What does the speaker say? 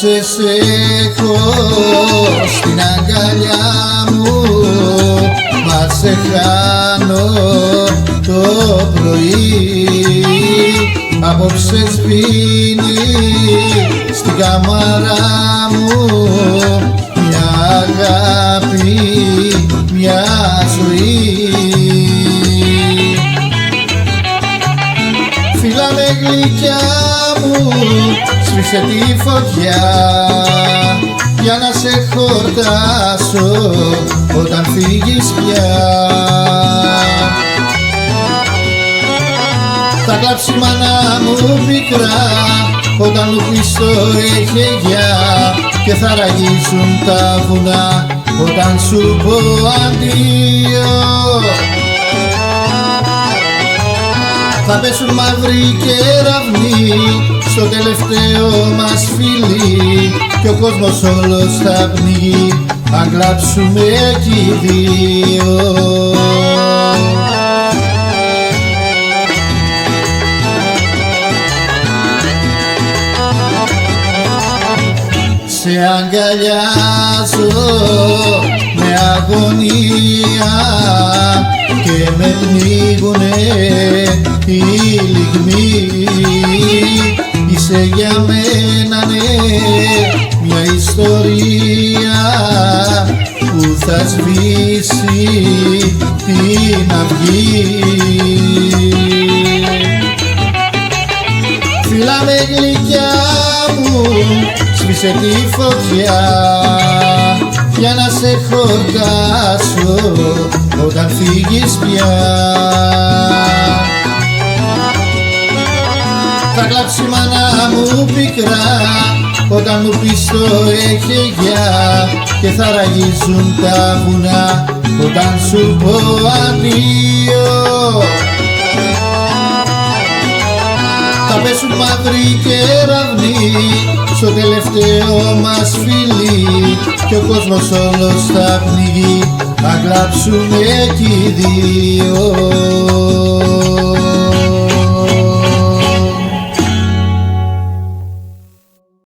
Απόψε σε έχω στην αγκαλιά μου, μα σε χάνω το πρωί. Απόψε σβήνει στην κάμαρα μου μια αγάπη, μια ζωή. Φίλα με γλυκιά μου, σβήσε τη φωτιά για να σε χορτάσω όταν φύγεις πια. Θα κλάψει η μάνα μου πικρά όταν μου πεις το έχεγιά και θα ραγίζουν τα βουνά όταν σου πω αντίο. Θα πέσουν μαύροι κεραυνοί στο τελευταίο μας φιλί κι ο κόσμος όλος θα πνιγεί αν κλάψουμε κι οι δύο. Σε αγκαλιάζω με αγωνία και με πνίγουνε οι λυγμοί. Είσαι για μένα ναι μια ιστορία που θα σβήσει την αυγή. Φίλα με γλυκιά μου, σβήσε τη φωτιά για να σε χορτάσω όταν φύγεις πια. Θα κλάψει η μάνα μου πικρά όταν μου πεις το έχεγιά και θα ραγίζουν τα βουνά όταν σου πω αντίο. Θα πέσουν μαύροι κεραυνοί στο τελευταίο μας φιλί κι ο κόσμος όλος θα πνιγεί αν κλάψουμε κι οι δύο.